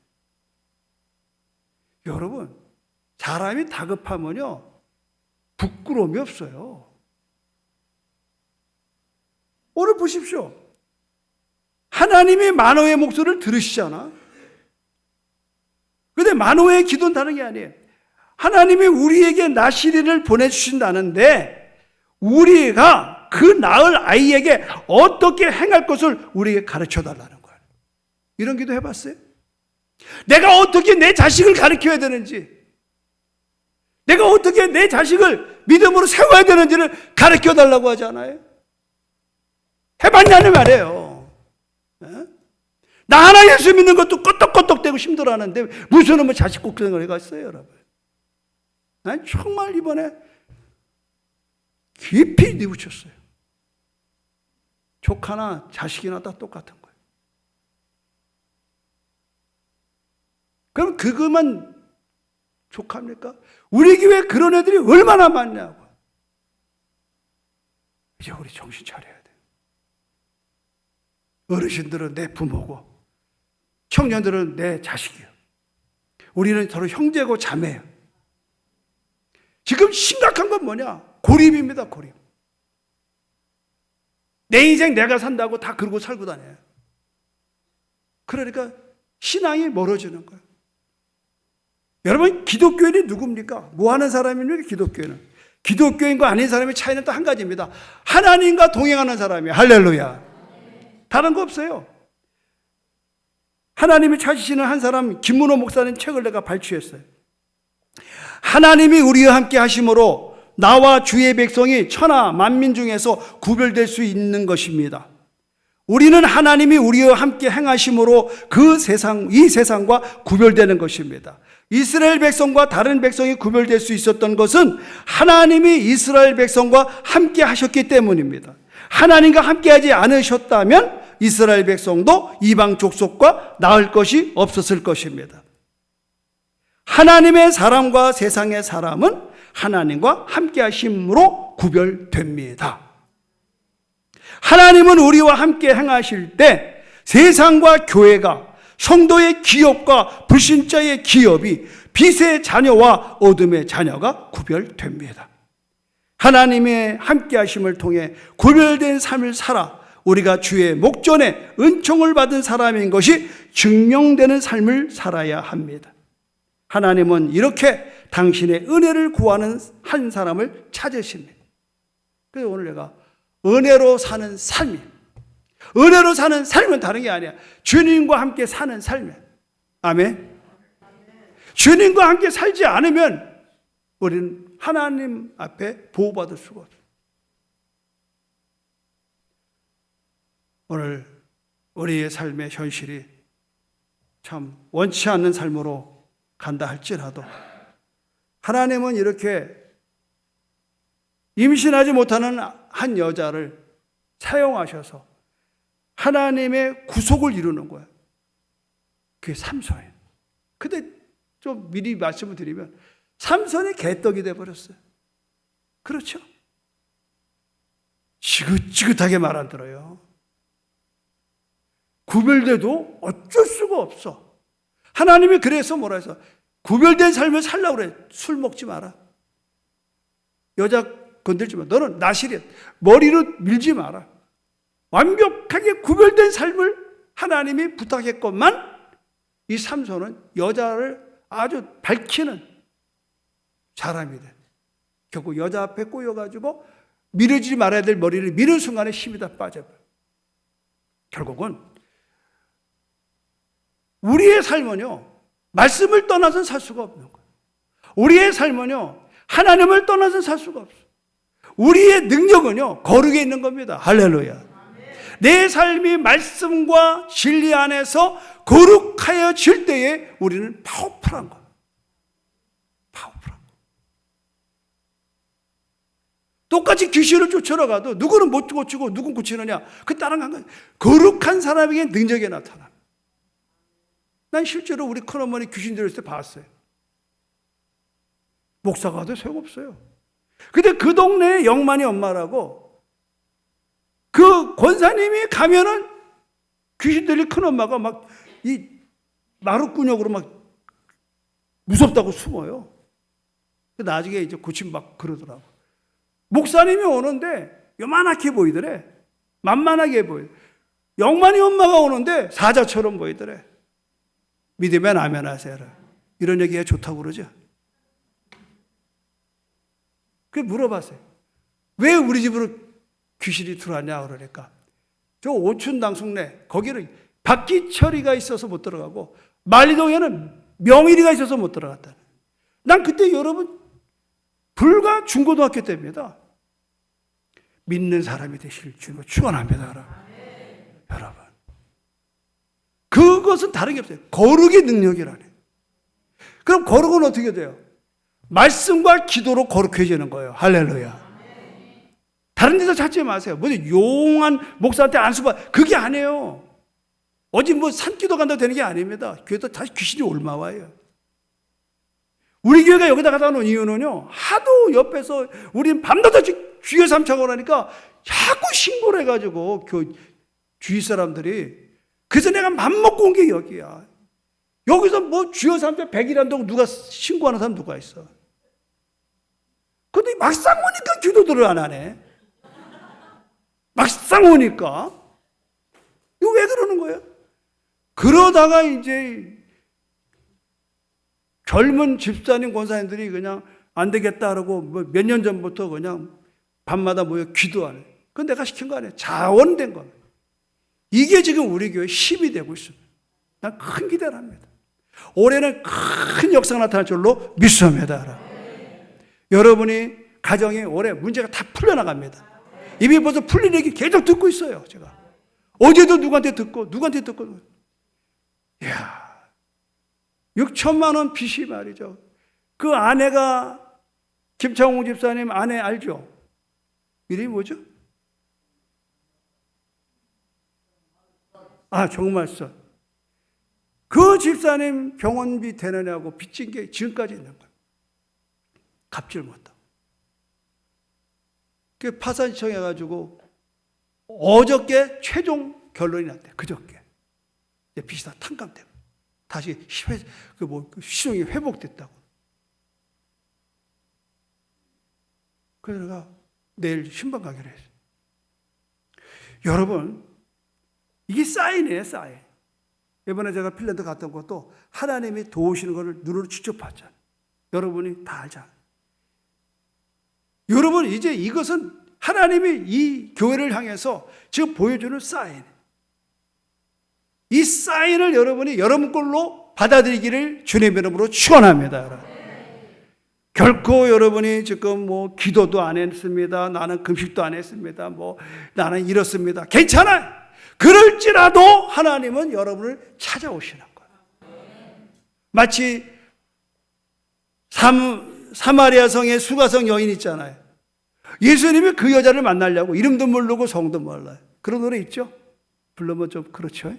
여러분, 사람이 다급하면요 부끄러움이 없어요. 오늘 보십시오. 하나님이 마노아의 목소리를 들으시잖아. 그런데 만호의 기도는 다른 게 아니에요. 하나님이 우리에게 나시리를 보내주신다는데 우리가 그 낳을 아이에게 어떻게 행할 것을 우리에게 가르쳐 달라는 거예요. 이런 기도 해봤어요? 내가 어떻게 내 자식을 가르쳐야 되는지, 내가 어떻게 내 자식을 믿음으로 세워야 되는지를 가르쳐 달라고 하지 않아요? 해봤냐는 말이에요. 나 하나 예수 믿는 것도 껐덕껐덕대고 힘들어하는데 무슨 놈의 자식 걱정을 해갔어요, 여러분. 난 정말 이번에 깊이 뉘우쳤어요. 조카나 자식이나 다 똑같은 거예요. 그럼 그것만 조카입니까? 우리 교회에 그런 애들이 얼마나 많냐고. 이제 우리 정신 차려야 돼요. 어르신들은 내 부모고 청년들은 내 자식이요. 우리는 서로 형제고 자매예요. 지금 심각한 건 뭐냐? 고립입니다, 고립. 내 인생 내가 산다고 다 그러고 살고 다녀요. 그러니까 신앙이 멀어지는 거예요. 여러분, 기독교인이 누굽니까? 뭐 하는 사람입니까, 기독교인은? 기독교인과 아닌 사람의 차이는 또 한 가지입니다. 하나님과 동행하는 사람이에요. 할렐루야. 다른 거 없어요. 하나님이 찾으시는 한 사람, 김문호 목사님 책을 내가 발췌했어요. 하나님이 우리와 함께 하심으로 나와 주의 백성이 천하 만민 중에서 구별될 수 있는 것입니다. 우리는 하나님이 우리와 함께 행하심으로 이 세상과 구별되는 것입니다. 이스라엘 백성과 다른 백성이 구별될 수 있었던 것은 하나님이 이스라엘 백성과 함께 하셨기 때문입니다. 하나님과 함께 하지 않으셨다면 이스라엘 백성도 이방 족속과 나을 것이 없었을 것입니다. 하나님의 사람과 세상의 사람은 하나님과 함께 하심으로 구별됩니다. 하나님은 우리와 함께 행하실 때 세상과 교회가, 성도의 기업과 불신자의 기업이, 빛의 자녀와 어둠의 자녀가 구별됩니다. 하나님의 함께 하심을 통해 구별된 삶을 살아 우리가 주의 목전에 은총을 받은 사람인 것이 증명되는 삶을 살아야 합니다. 하나님은 이렇게 당신의 은혜를 구하는 한 사람을 찾으십니다. 그래서 오늘 내가 은혜로 사는 삶이, 은혜로 사는 삶은 다른 게 아니야. 주님과 함께 사는 삶이야. 아멘. 주님과 함께 살지 않으면 우리는 하나님 앞에 보호받을 수가 없어요. 오늘 우리의 삶의 현실이 참 원치 않는 삶으로 간다 할지라도 하나님은 이렇게 임신하지 못하는 한 여자를 사용하셔서 하나님의 구속을 이루는 거예요. 그게 삼손이에요. 근데 좀 미리 말씀을 드리면 삼손이 개떡이 돼버렸어요. 그렇죠? 지긋지긋하게 말 안 들어요. 구별돼도 어쩔 수가 없어. 하나님이 그래서 뭐라 해서 구별된 삶을 살라고 그래. 술 먹지 마라. 여자 건들지 마. 너는 나시렛. 머리로 밀지 마라. 완벽하게 구별된 삶을 하나님이 부탁했건만 이 삼손은 여자를 아주 밝히는 사람이 돼. 결국 여자 앞에 꼬여가지고 밀어주지 말아야 될 머리를 미는 순간에 힘이 다 빠져버려. 결국은 우리의 삶은요, 말씀을 떠나서는 살 수가 없는 거예요. 우리의 삶은요, 하나님을 떠나서는 살 수가 없어요. 우리의 능력은요, 거룩에 있는 겁니다. 할렐루야. 내 삶이 말씀과 진리 안에서 거룩하여질 때에 우리는 파워풀한 거예요. 파워풀한 거예요. 똑같이 귀신을 쫓아가도 누구는 못 고치고 누구는 고치느냐, 그 따라간 거예요. 거룩한 사람에게 능력이 나타나. 난 실제로 우리 큰어머니 귀신 들었을 때 봤어요. 목사가 와도 소용없어요. 근데 그 동네에 영만이 엄마라고 그 권사님이 가면은 귀신 들린 큰엄마가 막 이 마룻구녕으로 막 무섭다고 숨어요. 나중에 이제 고침 막 그러더라고. 목사님이 오는데 요만하게 보이더래. 만만하게 보이더래. 영만이 엄마가 오는데 사자처럼 보이더래. 믿으면 아멘 하세요. 이런 얘기가 좋다고 그러죠. 그 물어봤어요. 왜 우리 집으로 귀신이 들어왔냐 그러니까 저 오춘당숙네 거기는 박기철이가 있어서 못 들어가고 만리동에는 명일이가 있어서 못 들어갔다. 난 그때 여러분 불과 중고등학교 때입니다. 믿는 사람이 되실 줄로 축원합니다. 여러분 그것은 다른 게 없어요. 거룩의 능력이라네. 그럼 거룩은 어떻게 돼요? 말씀과 기도로 거룩해지는 거예요. 할렐루야. 다른 데서 찾지 마세요. 뭐 용한 목사한테 안수받 그게 아니에요. 어디 뭐 산기도 간다고 되는 게 아닙니다. 교회도 다시 귀신이 올마와요. 우리 교회가 여기다 갖다 놓은 이유는요, 하도 옆에서 우린 밤낮없이 주여 삼창을 하니까 자꾸 신고를 해가지고 주위 사람들이. 그래서 내가 맘먹고 온 게 여기야. 여기서 뭐 주여 삼창 100일 한다고 누가 신고하는 사람 누가 있어. 근데 막상 오니까 기도들을 안 하네. 막상 오니까. 이거 왜 그러는 거예요? 그러다가 이제 젊은 집사님, 권사님들이 그냥 안 되겠다 그러고 몇 년 전부터 그냥 밤마다 모여 기도하네. 그건 내가 시킨 거 아니에요. 자원된 거. 이게 지금 우리 교회 10이 되고 있습니다. 난 큰 기대를 합니다. 올해는 큰 역사가 나타날 줄로 믿습니다. 여러분이 가정에 올해 문제가 다 풀려나갑니다. 이미 벌써 풀린 얘기 계속 듣고 있어요. 제가 어제도 누구한테 듣고 이야 6천만 원 빚이 말이죠. 그 아내가 김창홍 집사님 아내 알죠? 이름이 뭐죠? 정말서. 그 집사님 병원비 대느냐고 빚진 게 지금까지 있는 거예요. 갚지를 못하고. 그 파산 신청해가지고 어저께 최종 결론이 났대. 그저께. 빚이 다 탕감되고. 다시 시종이 회복됐다고. 그래서 내가 내일 신방 가기로 했어요. 여러분, 이게 사인이에요, 사인. 이번에 제가 핀란드 갔던 것도 하나님이 도우시는 것을 눈으로 직접 봤잖아요. 여러분이 다 알잖아요. 여러분, 이제 이것은 하나님이 이 교회를 향해서 지금 보여주는 사인. 이 사인을 여러분이 여러분 걸로 받아들이기를 주님의 이름으로 축원합니다. 결코 여러분이 지금 뭐 기도도 안 했습니다. 나는 금식도 안 했습니다. 나는 이렇습니다. 괜찮아요. 그럴지라도 하나님은 여러분을 찾아오시는 거예요. 마치 사마리아 성의 수가성 여인 있잖아요. 예수님이 그 여자를 만나려고 이름도 모르고 성도 몰라요. 그런 노래 있죠? 불러면 좀 그렇죠?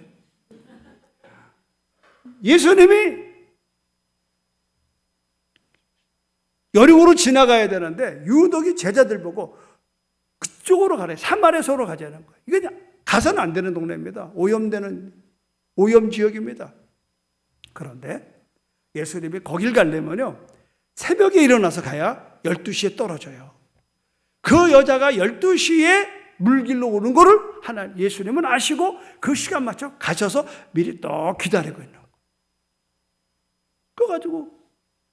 예수님이 여리고로 지나가야 되는데 유독이 제자들 보고 그쪽으로 가래. 사마리아서로 가자는 거예요. 이게 가서는 안 되는 동네입니다. 오염 지역입니다. 그런데 예수님이 거길 가려면요, 새벽에 일어나서 가야 12시에 떨어져요. 그 여자가 12시에 물길로 오는 거를 예수님은 아시고 그 시간 맞춰 가셔서 미리 또 기다리고 있는 거예요. 그래가지고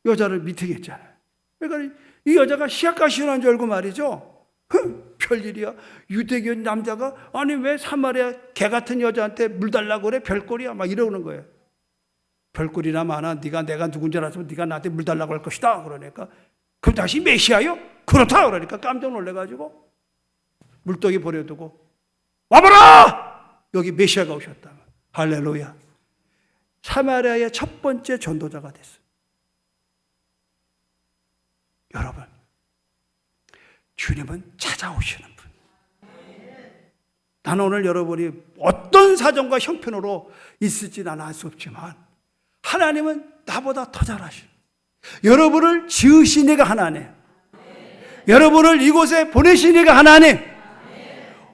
여자를 미팅했잖아요. 그러니까 이 여자가 시약가시원한 줄 알고 말이죠. 별일이야. 유대교 남자가 아니 왜 사마리아 개 같은 여자한테 물 달라고 그래? 별꼴이야. 막 이러는 거예요. 별꼴이나 많아. 내가 누군지 알았으면 네가 나한테 물 달라고 할 것이다. 그러니까 그럼 다시 메시아요? 그렇다. 그러니까 깜짝 놀래가지고 물떡이 버려두고 와봐라! 여기 메시아가 오셨다. 할렐루야. 사마리아의 첫 번째 전도자가 됐어요. 여러분, 주님은 찾아오시는 분. 나는 오늘 여러분이 어떤 사정과 형편으로 있을지 나는 알 수 없지만 하나님은 나보다 더 잘하시는, 여러분을 지으신 이가 하나님, 여러분을 이곳에 보내신 이가 하나님,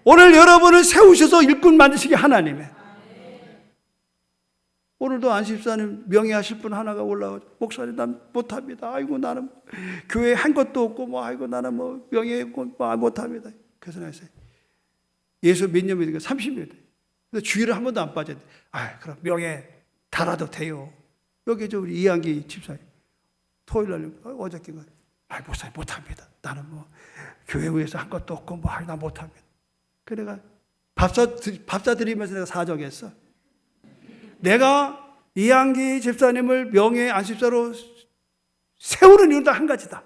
오늘 여러분을 세우셔서 일꾼 만드시기 하나님의. 오늘도 안십사님 명예하실 분 하나가 올라오죠. 목사님 난 못합니다. 아이고 나는 교회에 한 것도 없고 아이고 나는 명예 없고 못합니다. 그래서 내가 했어요. 예수 몇 년 믿으니까 30년. 근데 주일을 한 번도 안 빠졌는데 그럼 명예 달아도 돼요. 여기 우리 이한기 집사님 토요일 날 어저께가 목사님 못합니다. 나는 뭐 교회 위에서 한 것도 없고 뭐 나 못합니다. 그래가 밥사 드리면서 내가 사정했어. 내가 이한기 집사님을 명예 안식사로 세우는 이유는 한 가지다.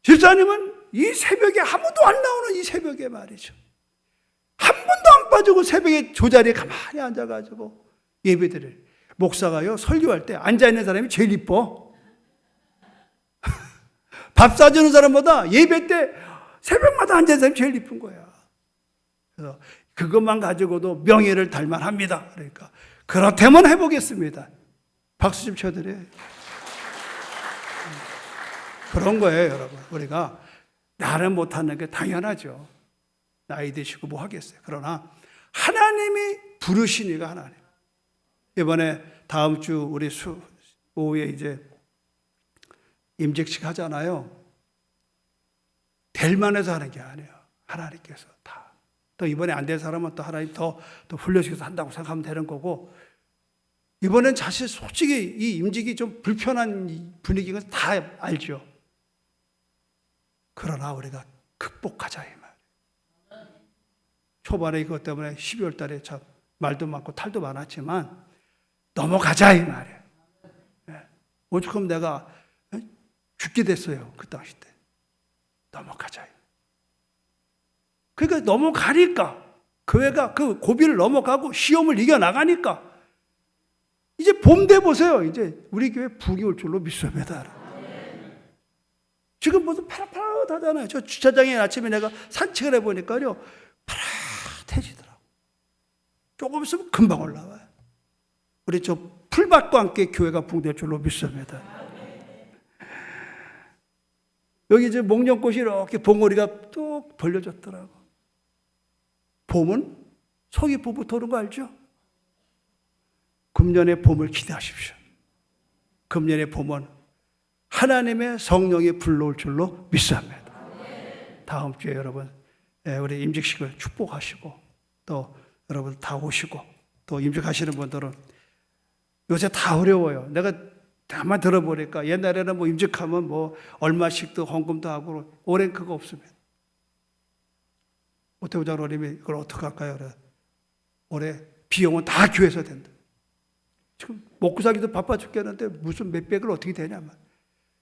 집사님은 이 새벽에 아무도 안 나오는 이 새벽에 말이죠. 한 번도 안 빠지고 새벽에 조자리에 가만히 앉아가지고 예배드릴. 목사가요, 설교할 때 앉아있는 사람이 제일 이뻐. 밥 사주는 사람보다 예배 때 새벽마다 앉아있는 사람이 제일 이쁜 거야. 그래서 그것만 가지고도 명예를 달만합니다. 그러니까 그렇다면 해보겠습니다. 박수 좀 쳐드려요. 그런 거예요, 여러분. 우리가 나는 못하는 게 당연하죠. 나이 드시고 뭐 하겠어요. 그러나 하나님이 부르시니까 하나님. 이번에 다음 주 우리 오후에 이제 임직식 하잖아요. 될 만해서 하는 게 아니에요. 하나님께서 다. 또 이번에 안 될 사람은 또 하나님 또 훈련시켜서 한다고 생각하면 되는 거고, 이번엔 사실 솔직히 이 임직이 좀 불편한 분위기가 다 알죠. 그러나 우리가 극복하자 이 말. 초반에 이것 때문에 12월 달에 참 말도 많고 탈도 많았지만 넘어가자 이 말이에요. 오죽하면 내가 죽게 됐어요. 그 당시 때. 넘어가자. 그러니까 넘어가니까 교회가 그 고비를 넘어가고 시험을 이겨나가니까 이제 봄 돼 보세요. 이제 우리 교회 붕이 올 줄로 믿습니다. 지금 무슨 파릇파릇하잖아요. 저 주차장에 아침에 내가 산책을 해보니까요, 파릇해지더라고. 조금 있으면 금방 올라와요. 우리 저 풀밭과 함께 교회가 붕될 줄로 믿습니다. 여기 이제 목련꽃이 이렇게 봉오리가 뚝 벌려졌더라고. 봄은 속이 부부 도는 거 알죠? 금년의 봄을 기대하십시오. 금년의 봄은 하나님의 성령이 불러올 줄로 믿습니다. 다음 주에 여러분 우리 임직식을 축복하시고 또 여러분 다 오시고 또 임직하시는 분들은 요새 다 어려워요. 내가 다만 들어보니까 옛날에는 뭐 임직하면 뭐 얼마씩도 헌금도 하고 올해는 그거 없습니다. 오태우 장로님이 이걸 어떻게 할까요? 그래. 올해 비용은 다 교회에서 된다. 지금 먹고 살기도 바빠 죽겠는데 무슨 몇백을 어떻게 되냐면.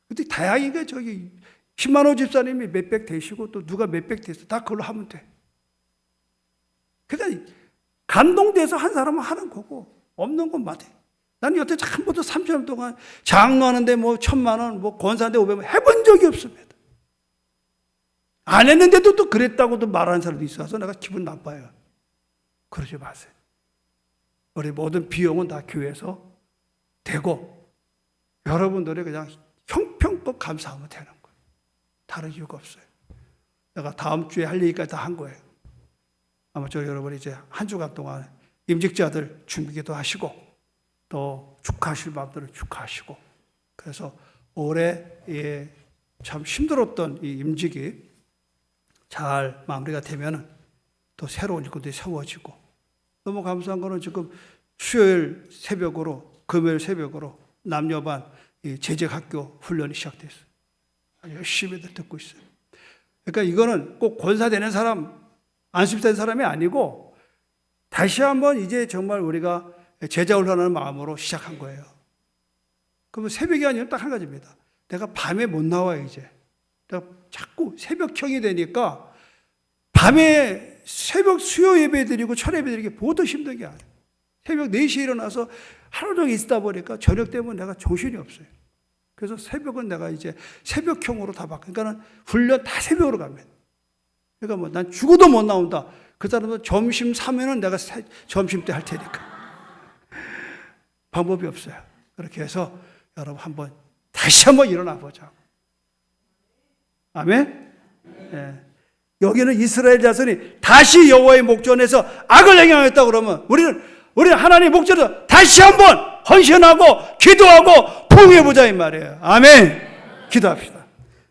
근데 다행히가 저기 신만호 집사님이 몇백 되시고 또 누가 몇백 됐어. 다 그걸로 하면 돼. 그러니까 감동돼서 한 사람은 하는 거고 없는 건 맞아. 나는 여태 한 번도 30년 동안 장로하는데 뭐 1,000만 원, 뭐 권사인데 500만 원 해본 적이 없습니다. 안 했는데도 또 그랬다고도 말하는 사람도 있어서 내가 기분 나빠요. 그러지 마세요. 우리 모든 비용은 다 교회에서 되고 여러분들이 그냥 형편껏 감사하면 되는 거예요. 다른 이유가 없어요. 내가 다음 주에 할 얘기까지 다 한 거예요. 아마 저 여러분이 이제 한 주간 동안 임직자들 준비기도 하시고 또 축하하실 마음들을 축하하시고 그래서 올해 참 힘들었던 이 임직이 잘 마무리가 되면은 또 새로운 일꾼들이 세워지고 너무 감사한 거는 지금 수요일 새벽으로 금요일 새벽으로 남녀반 재직학교 훈련이 시작됐어요. 열심히들 듣고 있어요. 그러니까 이거는 꼭 권사되는 사람, 안수집사된 사람이 아니고 다시 한번 이제 정말 우리가 제자 훈련하는 마음으로 시작한 거예요. 그러면 새벽이 아니라 딱 한 가지입니다. 내가 밤에 못 나와요, 이제. 내가 자꾸 새벽형이 되니까 밤에 새벽 수요 예배 드리고 철 예배 드리기 보통 힘든 게 아니에요. 새벽 4시에 일어나서 하루 종일 있다 보니까 저녁 되면 내가 정신이 없어요. 그래서 새벽은 내가 이제 새벽형으로 다 바꿔. 그러니까 훈련 다 새벽으로 갑니다. 그러니까 뭐 난 죽어도 못 나온다. 그 사람은 점심 사면은 내가 점심 때 할 테니까. 방법이 없어요. 그렇게 해서 여러분 한번 다시 한번 일어나 보자. 아멘? 네. 여기는 이스라엘 자손이 다시 여호와의 목전에서 악을 행하였다 그러면 우리는 하나님의 목전에서 다시 한번 헌신하고 기도하고 포옹해 보자 이 말이에요. 아멘. 기도합시다.